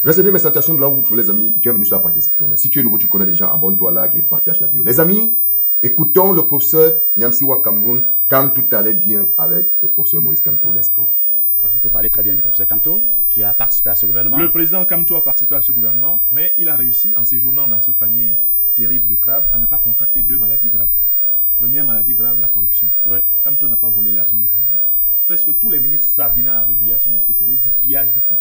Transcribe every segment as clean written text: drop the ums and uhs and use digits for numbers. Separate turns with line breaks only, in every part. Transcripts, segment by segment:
Recevez mes salutations de là où vous trouvez les amis. Bienvenue sur la page des films. Mais si tu es nouveau, tu connais déjà, abonne-toi, like et partage la vidéo. Les amis, écoutons le professeur Nyamsiwa Cameroun quand tout allait bien avec le professeur Maurice Kamto. Let's go.
Vous parlez très bien du professeur Kamto, qui a participé à ce gouvernement.
Le président Kamto a participé à ce gouvernement, mais il a réussi, en séjournant dans ce panier terrible de crabes, à ne pas contracter deux maladies graves. Première maladie grave, la corruption.
Ouais.
Kamto n'a pas volé l'argent du Cameroun. Presque tous les ministres sardinards de Biya sont des spécialistes du pillage de fonds.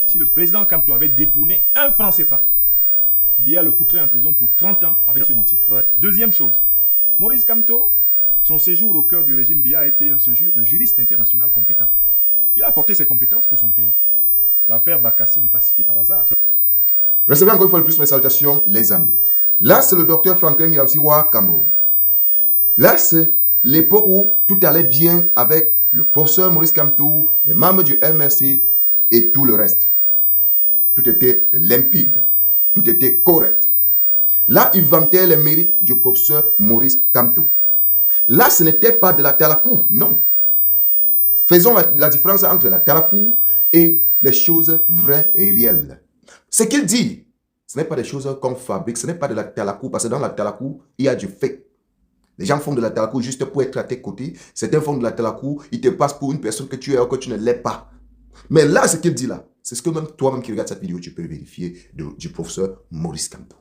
Si le président Kamto avait détourné un franc CFA, Biya le foutrait en prison pour 30 ans avec ce motif.
Ouais.
Deuxième chose, Maurice Kamto, son séjour au cœur du régime Biya a été un séjour de juriste international compétent. Il a apporté ses compétences pour son pays. L'affaire Bakassi n'est pas citée par hasard.
Recevez encore une fois de plus mes salutations, les amis. Là, c'est le docteur Franklin Nyamsiwa Cameroun. Là, c'est l'époque où tout allait bien avec le professeur Maurice Kamto, les membres du MRC et tout le reste. Tout était limpide. Tout était correct. Là, il vantait les mérites du professeur Maurice Kamto. Là, ce n'était pas de la talakou, non. Faisons la différence entre la talakou et les choses vraies et réelles. Ce qu'il dit, ce n'est pas des choses qu'on fabrique, ce n'est pas de la talakou, parce que dans la talakou, il y a du fake. Les gens font de la talakou juste pour être à tes côtés. Certains font de la talakou, ils te passent pour une personne que tu es ou que tu ne l'es pas. Mais là, ce qu'il dit là, c'est ce que même toi-même qui regardes cette vidéo, tu peux vérifier du professeur Maurice Kamto.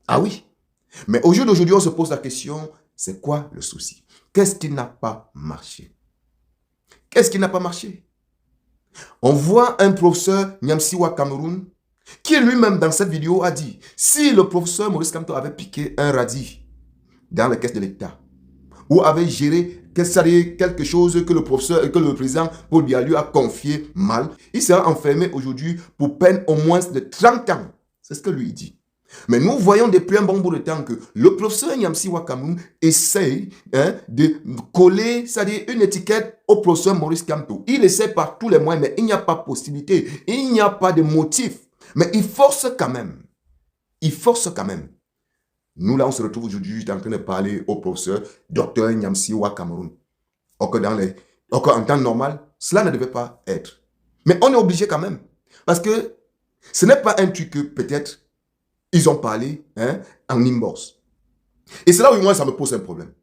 Ah oui. Mais au jour d'aujourd'hui, on se pose la question, c'est quoi le souci? Qu'est-ce qui n'a pas marché? Qu'est-ce qui n'a pas marché? On voit un professeur Nyamsiwa Cameroun qui lui-même dans cette vidéo a dit, si le professeur Maurice Kamto avait piqué un radis dans la caisse de l'État ou avait géré quelque chose que le président Paul Biya lui a confié mal, il sera enfermé aujourd'hui pour peine au moins de 30 ans. C'est ce que lui dit. Mais nous voyons depuis un bon bout de temps que le professeur Nyamsiwa Cameroun essaye de coller, c'est-à-dire une étiquette au professeur Maurice Kamto. Il essaie par tous les moyens, mais il n'y a pas possibilité. Il n'y a pas de motif. Mais il force quand même. Il force quand même. Nous, là, on se retrouve aujourd'hui en train de parler au professeur Dr Nyamsiwa Cameroun. En temps normal, cela ne devait pas être. Mais on est obligé quand même. Parce que ce n'est pas un truc que peut-être ils ont parlé en inbox. Et c'est là où moi, ça me pose un problème.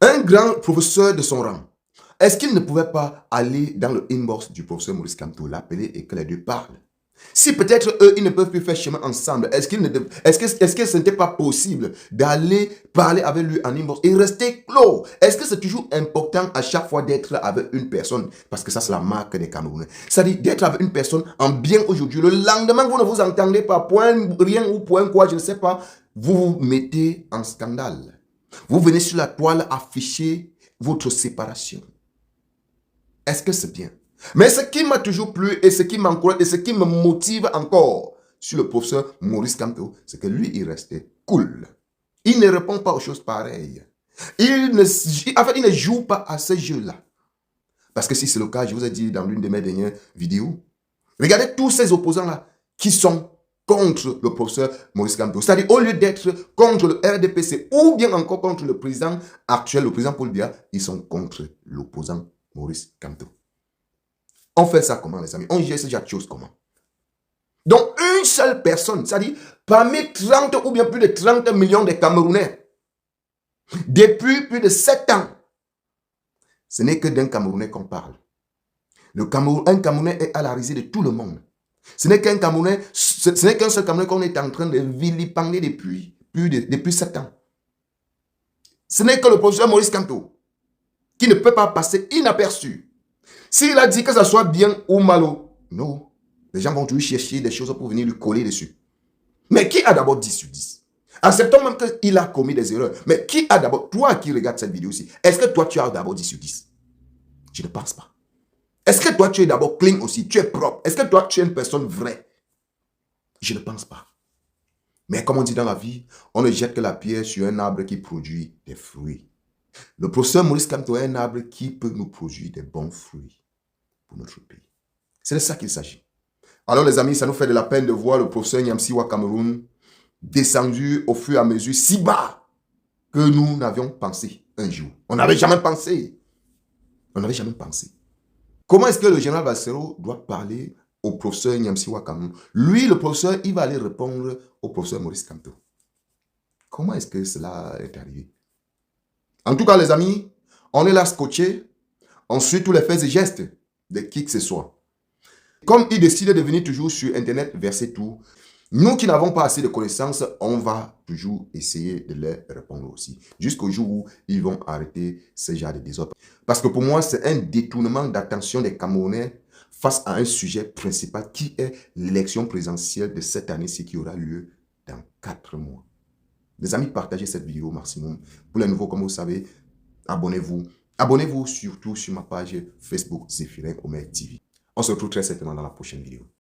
Un grand professeur de son rang, est-ce qu'il ne pouvait pas aller dans le inbox du professeur Maurice Kamto, l'appeler et que les deux parlent? Si peut-être eux, ils ne peuvent plus faire chemin ensemble, est-ce que ce n'était pas possible d'aller parler avec lui en inbox et rester clos? Est-ce que c'est toujours important à chaque fois d'être avec une personne? Parce que ça, c'est la marque des Camerounais. C'est-à-dire d'être avec une personne en bien aujourd'hui. Le lendemain, vous ne vous entendez pas, point rien ou point quoi, je ne sais pas. Vous vous mettez en scandale. Vous venez sur la toile afficher votre séparation. Est-ce que c'est bien? Mais ce qui m'a toujours plu et ce qui m'encourage et ce qui me motive encore sur le professeur Maurice Kamto, c'est que lui, il restait cool. Il ne répond pas aux choses pareilles. Il ne joue pas à ce jeu-là. Parce que si c'est le cas, je vous ai dit dans l'une de mes dernières vidéos, regardez tous ces opposants-là qui sont contre le professeur Maurice Kamto. C'est-à-dire, au lieu d'être contre le RDPC ou bien encore contre le président actuel, le président Paul Biya, ils sont contre l'opposant Maurice Kamto. On fait ça comment, les amis? On gère ce genre de choses comment? Donc, une seule personne, c'est-à-dire parmi 30 ou bien plus de 30 millions de Camerounais, depuis plus de 7 ans, ce n'est que d'un Camerounais qu'on parle. Un Camerounais est à la risée de tout le monde. Ce n'est qu'un seul Camerounais qu'on est en train de vilipender depuis 7 ans. Ce n'est que le professeur Maurice Kamto qui ne peut pas passer inaperçu. S'il a dit que ça soit bien ou mal, non. Les gens vont toujours chercher des choses pour venir lui coller dessus. Mais qui a d'abord 10 sur 10? Acceptons même qu'il a commis des erreurs. Mais qui a d'abord, toi qui regardes cette vidéo aussi, est-ce que toi tu as d'abord 10 sur 10? Je ne pense pas. Est-ce que toi tu es d'abord clean aussi? Tu es propre? Est-ce que toi tu es une personne vraie? Je ne pense pas. Mais comme on dit dans la vie, on ne jette que la pierre sur un arbre qui produit des fruits. Le professeur Maurice Kamto est un arbre qui peut nous produire des bons fruits pour notre pays. C'est de ça qu'il s'agit. Alors les amis, ça nous fait de la peine de voir le professeur Nyamsiwa Cameroun descendu au fur et à mesure si bas que nous n'avions pensé un jour. On n'avait jamais pensé. On n'avait jamais pensé. Comment est-ce que le général Bassero doit parler au professeur Nyamsiwa Cameroun. Lui, le professeur, il va aller répondre au professeur Maurice Kamto. Comment est-ce que cela est arrivé? En tout cas, les amis, on est là scotché. On suit tous les faits et gestes de qui que ce soit. Comme ils décident de venir toujours sur Internet verser tout, nous qui n'avons pas assez de connaissances, on va toujours essayer de leur répondre aussi. Jusqu'au jour où ils vont arrêter ce genre de désordre. Parce que pour moi, c'est un détournement d'attention des Camerounais face à un sujet principal qui est l'élection présidentielle de cette année-ci qui aura lieu dans 4 mois. Les amis, partagez cette vidéo au maximum. Pour les nouveaux, comme vous savez, abonnez-vous. Abonnez-vous surtout sur ma page Facebook Zéphirin Omer TV. On se retrouve très certainement dans la prochaine vidéo.